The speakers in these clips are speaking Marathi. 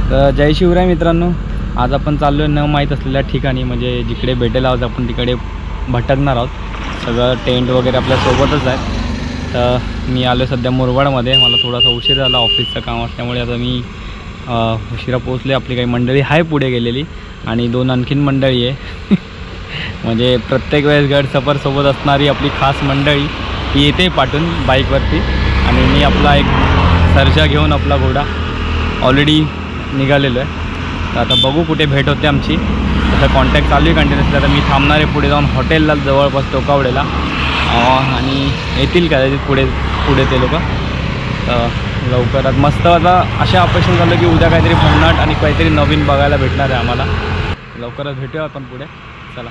तर जय शिवराय मित्रांनो, आज आपण चाललो न माहीत असलेल्या ठिकाणी, म्हणजे जिकडे भेटेल आहोत आपण तिकडे भटकणार आहोत। सगळं टेंट वगैरे आपल्या सोबतच आहे। तर मी आलो सध्या मुरबाडमध्ये। मला थोडासा उशीर झाला ऑफिसचं काम असल्यामुळे। आता मी उशिरा पोहोचले। आपली काही मंडळी आहे पुढे गेलेली आणि दोन आणखीन मंडळी आहे म्हणजे प्रत्येक वेळेस गड सफर सोबत असणारी आपली खास मंडळी ती येते पाठून बाईकवरती। आणि मी आपला एक सर्जा घेऊन आपला घोडा ऑलरेडी निघालेलो आहे। तर आता बघू कुठे भेट होते आमची। आता कॉन्टॅक्ट चालू आहे कंटिन्युअसली। आता मी थांबणार आहे पुढे जाऊन हॉटेलला जवळपास टोकावडेला, आणि येतील कदाचित पुढे ते लोक। तर लवकरात मस्त आता अशा अपेक्षा झालं की उद्या काहीतरी भन्नाट आणि काहीतरी नवीन बघायला भेटणार आहे आम्हाला। लवकरच भेटूया आपण पुढे, चला।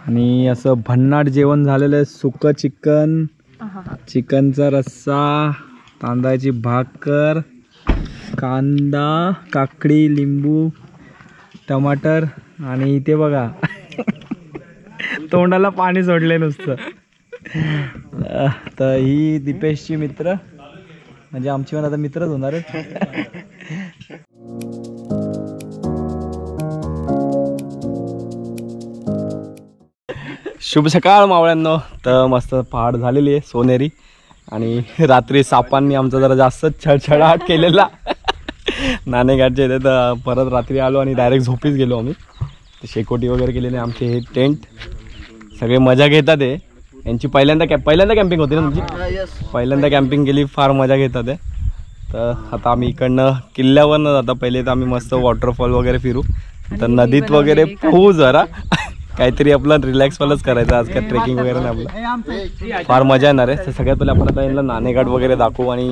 आणि असं भन्नाट जेवण झालेलं आहे। सुकं चिकन, चिकनचा रस्सा, तांदळाची भाकर, कांदा, काकडी, लिंबू, टमाटर आणि इथे बघा तोंडाला पाणी सोडले नुसतं। तर ही दीपेशची मित्र, म्हणजे आमची पण आता मित्रच होणार आहेत। शुभ सकाळ मावळ्यांनो। तर मस्त पहाड झालेली आहे सोनेरी, आणि रात्री सापांनी आमचा जरा जास्तच छळछळाट केलेला नाणेघाटच्या इथे। तर परत रात्री आलो आणि डायरेक्ट झोपीच गेलो आम्ही। शेकोटी वगैरे केलेले आमचे हे टेंट, सगळे मजा घेतात आहे। यांची पहिल्यांदा कॅम्पिंग होती ना तुमची? पहिल्यांदा कॅम्पिंग केली, फार मजा घेतात आहे। तर आता आम्ही इकडनं किल्ल्यावर न जाता पहिले तर आम्ही मस्त वॉटरफॉल वगैरे फिरू, तर नदीत वगैरे पोहू जरा काहीतरी आपलं रिलॅक्सवालच करायचं। आज काय ट्रेकिंग वगैरे नाही, आपलं फार मजा येणार आहे। तर सगळ्यात पहिले आपण आता यांना नाणेघाट वगैरे दाखवू, आणि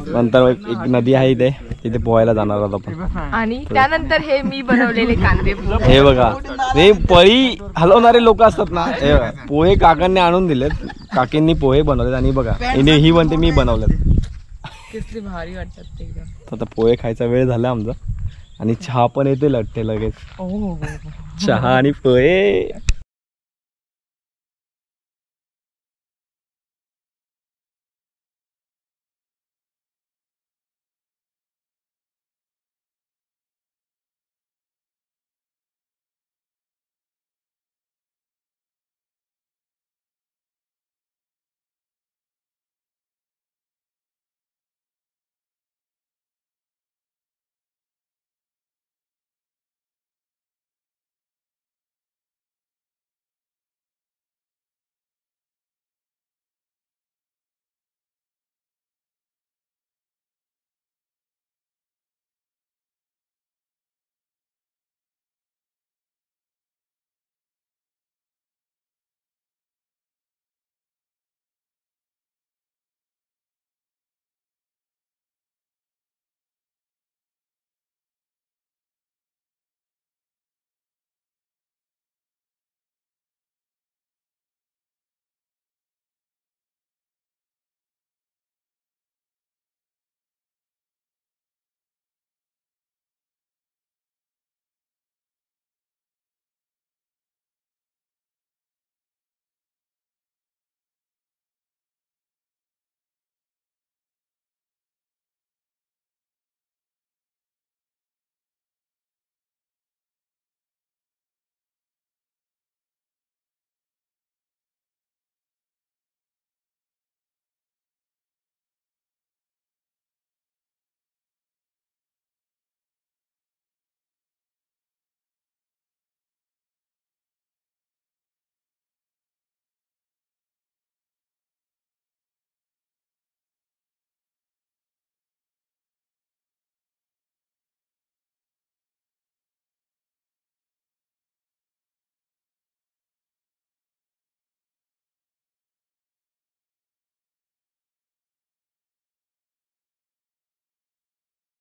नंतर एक नदी आहे इथे, तिथे पोहायला जाणार आहोत आपण। आणि त्यानंतर हे मी बनवलेले कांदे पोहे, हे बघा, हे पळी हलवणारे लोक असतात ना, हे पोहे काकांनी आणून दिलेत, काकींनी पोहे बनवलेत। आणि बघा ही म्हणते मी बनवलेत, किती भारी वाटतात ते एकदम। आता पोहे खायचा वेळ झाला आमचा, आणि चहा पण येते लटते लगेच। चहा आणि पोहे।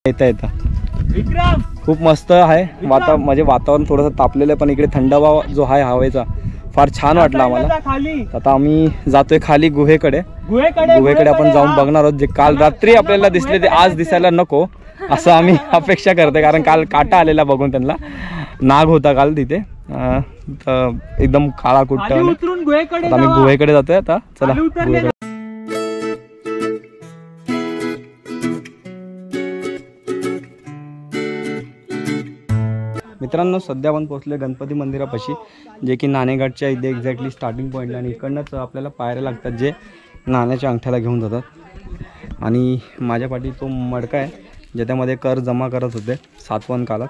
येता खूप मस्त आहे म्हणजे वातावरण थोडंसं तापलेलं आहे, पण इकडे थंडावा जो आहे हवेचा फार छान वाटलं आम्हाला. आता आम्ही जातोय खाली गुहेकडे आपण जाऊन बघणार आहोत. जे काल रात्री आपल्याला दिसले ते आज दिसायला नको असं आम्ही अपेक्षा करतोय, कारण काल काटा आलेला बघून त्यांना. नाग होता काल तिथे, एकदम काळा कुट्ट. आम्ही गुहेकडे जातोय आता. चला गुहेकडे. मित्रांनो सध्या आपण पोहोचलोय गणपती मंदिरापाशी, जे की नाणेघाटच्या इथे एक्झॅक्टली स्टार्टिंग पॉईंटला. आणि इकडनंच आपल्याला पायऱ्या लागतात जे नाण्याच्या अंगठ्याला घेऊन जातात. आणि माझ्या पाठी तो मडका आहे ज्याच्यामध्ये कर जमा करत होते सातवन काळात,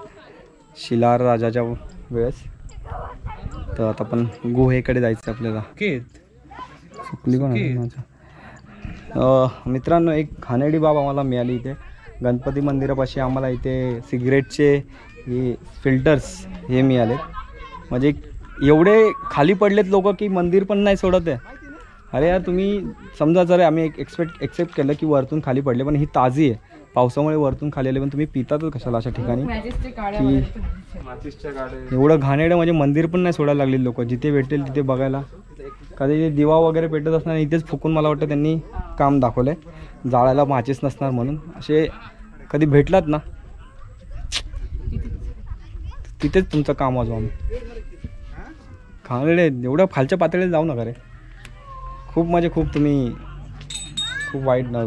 शिलार राजाच्या वेळेस. तर आता आपण गुहेकडे जायचं आपल्याला. चुकली कोण मित्रांनो, एक घाणेरडी बाब आम्हाला मिळाली इथे गणपती मंदिरापाशी. आम्हाला इथे सिगरेटचे हे फिल्टर्स हे मिळाले. म्हणजे एवढे खाली पडलेत लोक की मंदिर पण नाही सोडत आहे. अरे यार तुम्ही समजा, जर आम्ही एक्सेप्ट केलं की वरतून खाली पडले, पण ही ताजी आहे, पावसामुळे वरतून खाली आले, पण तुम्ही पितातच कशाला अशा ठिकाणी की एवढं घाणेरडं. म्हणजे मंदिर पण नाही सोडायला लागले लोक, जिथे भेटेल तिथे बघायला. कधी दिवा वगैरे पेटत असणार इथेच फुकून मला वाटतं त्यांनी काम दाखवलंय, जाळायला माचीस नसणार म्हणून. असे कधी भेटलात ना तिथेच तुमचं काम वाजवा. आम्ही घाणेरडे, एवढ्या खालच्या पातळीला जाऊ नका रे. खूप म्हणजे खूप तुम्ही खूप वाईट ना.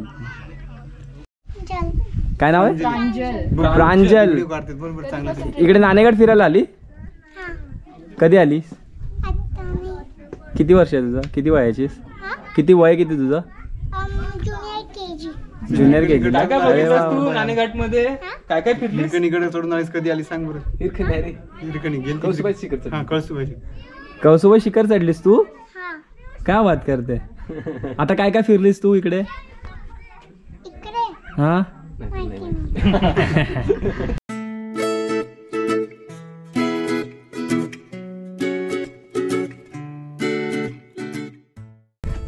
काय नाव आहे? प्रांजल. इकडे नाणेघाट फिरायला आली? कधी आलीस? किती वर्ष आहे तुझं? किती वयाचीस? किती वय किती तुझं? Junior KG. नाणेघाट मध्ये काय काय फिरली? हिरकणीकडे सोडून आलीस, कधी आली सांग बरं. हिरकणी गेली कळसुबाई शिखर चढलीस तू? काय बात करते. आता काय काय फिरलीस तू इकडे? हा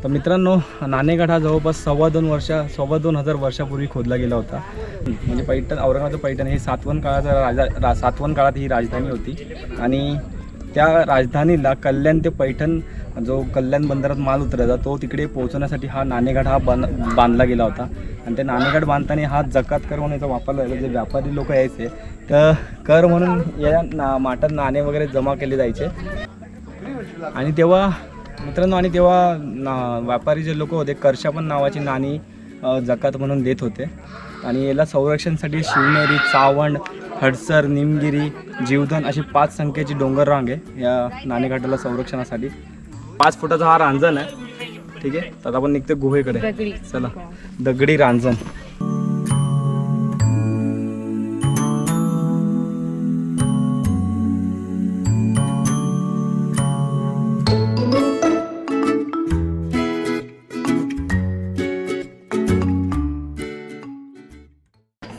तर मित्रांनो, नाणेघाट हा जवळपास 2,500 वर्षापूर्वी खोदला गेला होता. म्हणजे पैठण, औरंगाबाद पैठण हे सातवन काळाचा सातवन काळात ही राजधानी होती. आणि त्या राजधानीला कल्याण ते पैठण, जो कल्याण बंदरात माल उतरायचा, तो तिकडे पोहोचवण्यासाठी हा नाणेघाट हा बांधला गेला होता. आणि ते नाणेघाट बांधताना हा जकात कर म्हणून याचा वापरला जायचा. जे व्यापारी लोक यायचे तर कर म्हणून या माठात नाणे वगैरे जमा केले जायचे. आणि तेव्हा मित्रांनो, आणि तेव्हा व्यापारी जे लोक होते करशापण नावाची नाणी जकात म्हणून देत होते. आणि याला संरक्षणासाठी शिवनेरी, चावंड, हडसर, निमगिरी, जीवधन अशी 5 संख्येची डोंगर रांग आहे या नाणेघाटाला संरक्षणासाठी. 5 फुटाचा हा रांजण आहे. ठीक आहे, तर आपण निघतो गुहेकडे. चला, दगडी रांजण.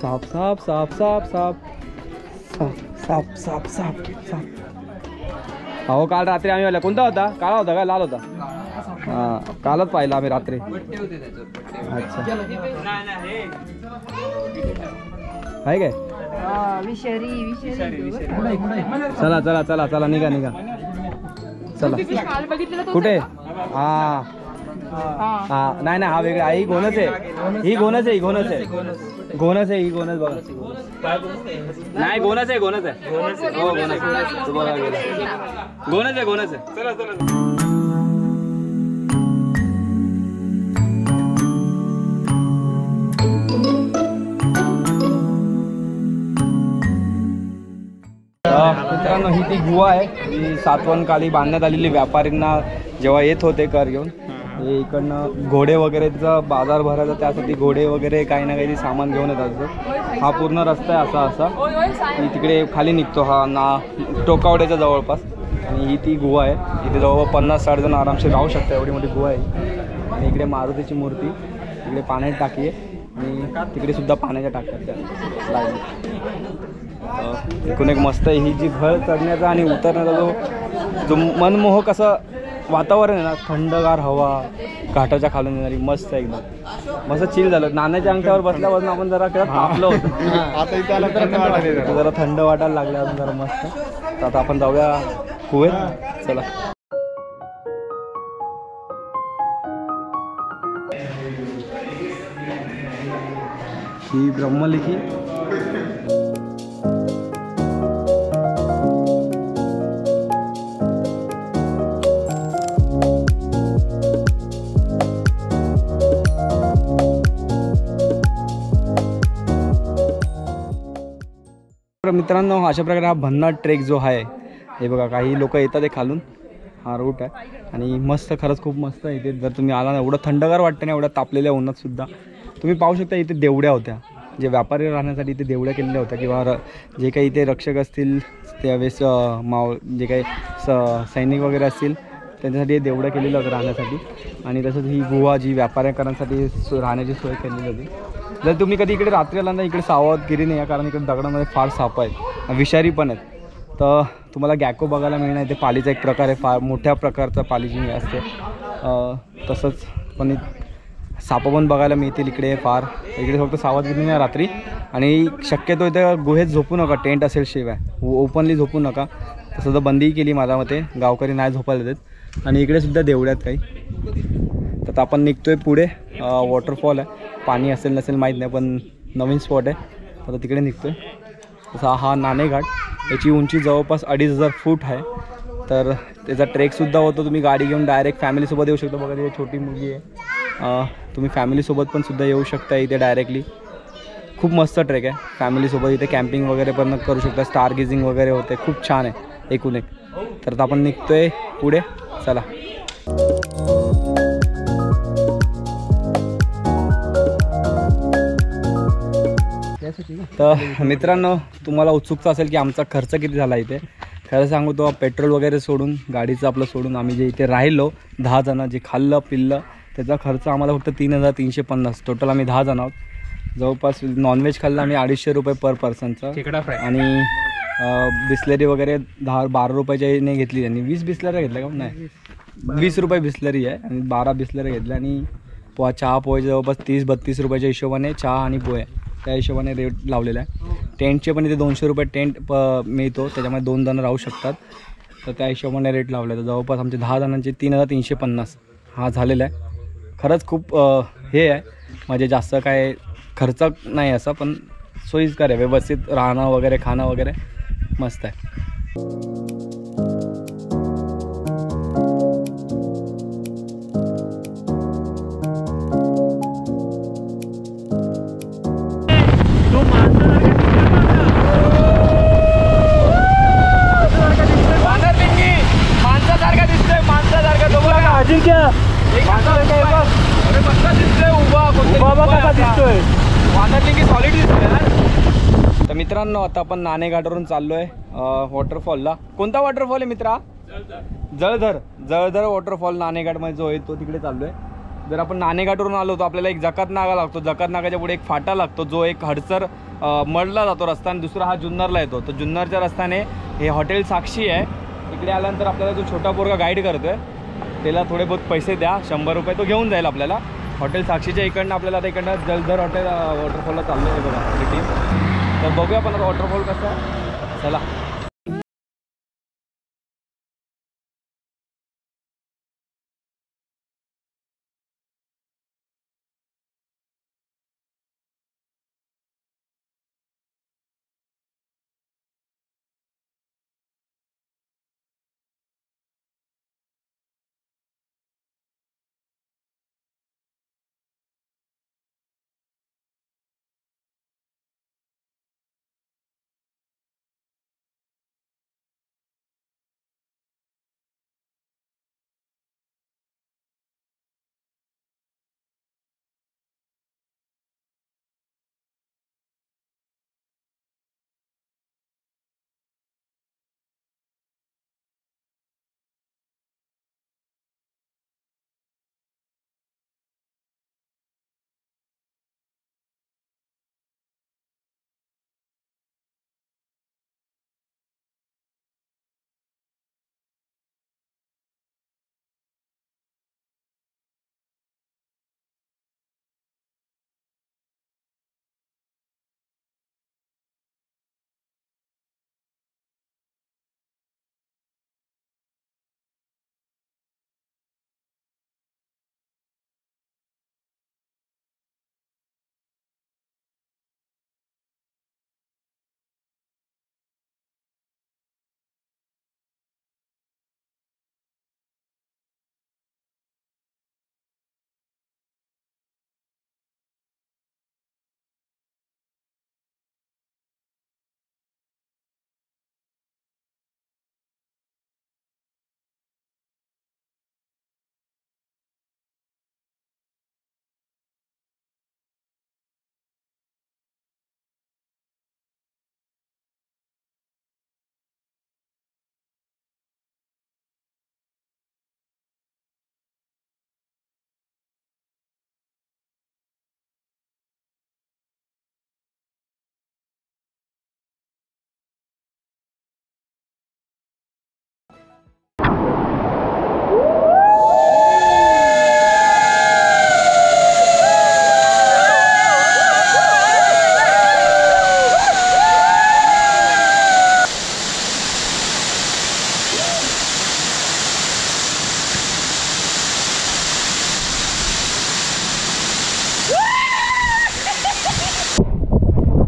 साप साप साप साप साप साप साप साप साप. हो, काल रात्री आम्ही आला. कोणता होता? काळा होता का लाल होता? हां, कालच पाहिला आम्ही रात्री. अच्छा, आहे काय? चला चला चला चला, निघा निघा. चला. कुठे? हां हां, नाही नाही, हा वेगळा. ही घोणच आहे, ही घोणच आहे, ही घोणच आहे, घोणच आहे, ही घोणच. बघा, नाही घोणच आहे, घोणच आहे. हो, घोणच बघा गेला, घोणच आहे, घोणच आहे. चला चला. मित्रांनो, ही ती गुहा आहे जी सातवनकाली बांधण्यात आलेली. व्यापाऱ्यांना जेव्हा येत होते कर घेऊन, हे इकडनं घोडे वगैरेचा बाजार भरायचा, त्यासाठी घोडे वगैरे काही ना काही सामान घेऊन येतात. हा पूर्ण रस्ता आहे असा असा, तिकडे खाली निघतो हा टोकावड्याच्या जवळपास. आणि ही ती गुहा आहे. इथे जवळपास 50-60 जण आरामशीर राहू शकतात, एवढी मोठी गुहा आहे. आणि इकडे मारुतीची मूर्ती, इकडे पाण्याची टाकी आहे, आणि तिकडे सुद्धा पाण्याच्या टाक्यात लागली. एकूण एक मस्त आहे. ही जी घळ चढण्याचा आणि उतरण्याचा जो मनमोहक असं वातावरण आहे ना, थंडगार हवा घाटाच्या खालून येणारी, मस्त एकदम मस्त चिल झालं. नाण्याच्या अंगठ्यावर बसल्यापासून आपण जरा तापलो होतो, जरा थंड वाटायला लागलं अजून जरा मस्त. तर आता आपण जाऊया गुहेत. चला. ही ब्रह्मलिखी. मित्रांनो अशा प्रकारे हा भन्नाट ट्रेक जो आहे हे बघा, काही लोक येतात ते खालून, हा रूट आहे आणि मस्त, खरंच खूप मस्त आहे इथे. जर तुम्ही आला ना, एवढं थंडगार वाटतं ना, एवढ्या तापलेल्या उन्हात सुद्धा. तुम्ही पाहू शकता इथे देवड्या होत्या, जे व्यापारी राहण्यासाठी इथे देवड्या केलेल्या होत्या, किंवा जे काही इथे रक्षक असतील त्यावेळेस जे काही सैनिक वगैरे असतील त्यांच्यासाठी देवड्या केलेल्या होत्या राहण्यासाठी. आणि तसंच ही गुहा जी व्यापाऱ्यांकरांसाठी राहण्याची सोय केलेली होती. जर तुम्ही कधी इकडे रात्री आला ना, इकडे सावधगिरी नाही आहे, कारण इकडे दगडामध्ये फार साप आहेत, विषारी पण आहेत. तर तुम्हाला गॅको बघायला मिळणार, इथे पालीचा एक प्रकार आहे, फार मोठ्या प्रकारचा पाली जी असते. तसंच पण सापं पण बघायला मिळतील इकडे फार. इकडे फक्त सावधगिरी नाही रात्री. आणि शक्यतो इथे गुहेत झोपू नका, टेंट असेल शिवाय ओपनली झोपू नका. तसं तर बंदी केली माझ्या मते, गावकरी नाही झोपायला देत. आणि इकडे सुद्धा देवड्यात काही. तर आपण निघतोय पुढे, वॉटरफॉल आहे, पाणी असेल नसेल माहीत नाही, पण नवीन स्पॉट आहे, आता तिकडे निघतोय. तसा हा नाणेघाट, याची उंची जवळपास 2500 फूट आहे. तर त्याचा ट्रेकसुद्धा होतो, तुम्ही गाडी घेऊन डायरेक्ट फॅमिलीसोबत येऊ शकता. बघा तिथे छोटी मुलगी आहे, तुम्ही फॅमिलीसोबत पण सुद्धा येऊ शकता इथे डायरेक्टली. खूप मस्त ट्रेक आहे, फॅमिलीसोबत इथे कॅम्पिंग वगैरे पण करू शकता, स्टार गेजिंग वगैरे होते, खूप छान आहे एकूण एक. तर आपण निघतोय पुढे, चला. तर मित्रांनो, तुम्हाला उत्सुकता असेल की आमचा खर्च किती झाला इथे. खरं सांगू तो, पेट्रोल वगैरे सोडून, गाडीचं आपलं सोडून, आम्ही जे इथे राहिलो 10 जण, जे खाल्लं पिल्लं, त्याचा खर्च आम्हाला फक्त 3350. टोटल आम्ही 10 जण आहोत. जवळपास नॉनव्हेज खाल्लं आम्ही 250 रुपये पर पर्सनचं. आणि बिस्लरी वगैरे 10-12 रुपयाच्याने घेतली त्यांनी. 20 बिस्लऱ्या घेतल्या का नाही, 20 रुपये बिस्लरी आहे आणि 12 बिस्लऱ्या घेतल्या. आणि चहा पोह्याच्या जवळपास 30-32 रुपयाच्या हिशोबाने चहा आणि पोहे, त्या हिशोबाने रेट लावलेला आहे. टेंटचे पण इथे 200 रुपये टेंट मिळतो, त्याच्यामुळे 2 जण राहू शकतात. तर त्या हिशोबाने रेट लावले. तर जवळपास आमचे 10 जणांचे 3350 हा झालेला आहे. खरंच खूप हे आहे, म्हणजे जास्त काय खर्च नाही असा, पण सोयीस्कर आहे, व्यवस्थित राहणं वगैरे, खाणं वगैरे मस्त आहे. तर मित्रांनो, आता आपण नाणेघाटावरून चाललो आहे वॉटरफॉलला. कोणता वॉटरफॉल आहे मित्रा? जळधर वॉटरफॉल नाणेघाटमध्ये जो आहे तो, तिकडे चाललो आहे. जर आपण नाणेघाटावरून आलो तर आपल्याला एक जकात नागा लागतो. जकात नागाच्या पुढे एक फाटा लागतो, जो एक हडसर मडला जातो रस्ता, आणि दुसरा हा जुन्नरला येतो. तर जुन्नरच्या रस्त्याने हे हॉटेल साक्षी आहे. इकडे आल्यानंतर आपल्याला जो छोटा पोरगा गाईड करतोय, त्याला थोडे बहुत पैसे द्या, 100 रुपये, तो घेऊन जाईल आपल्याला. हॉटेल साक्षीच्या इकडनं आपल्याला आता इकडनं जलधर हॉटेल वॉटरफॉलला चाललो आहे बघा आपली टीम. तर बघूया आपण वॉटरफॉल कसं आहे, चला.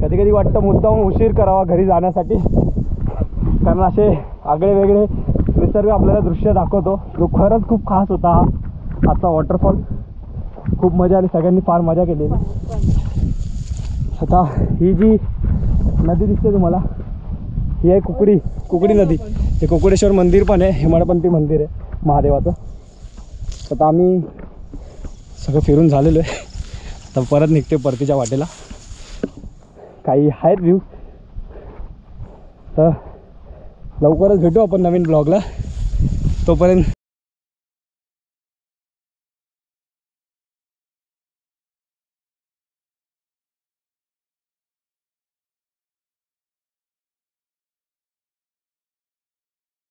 कधी कधी वाटतं मुद्दाम उशीर करावा घरी जाण्यासाठी, कारण असे आगळे वेगळे निसर्ग आपल्याला दृश्य दाखवतो. जो खरंच खूप खास होता हा आजचा वॉटरफॉल. खूप मजा आली, सगळ्यांनी फार मजा केलेली. आता ही जी नदी दिसते तुम्हाला, ही आहे कुकडी नदी. हे कुकुडेश्वर मंदिर पण आहे, हेमाडपंथी मंदिर आहे महादेवाचं. आता आम्ही सगळं फिरून झालेलो आहे. आता परत निघते परतीच्या वाटेला. काही आहेत व्ह्यू. तर लवकरच भेटू आपण नवीन ब्लॉगला. तोपर्यंत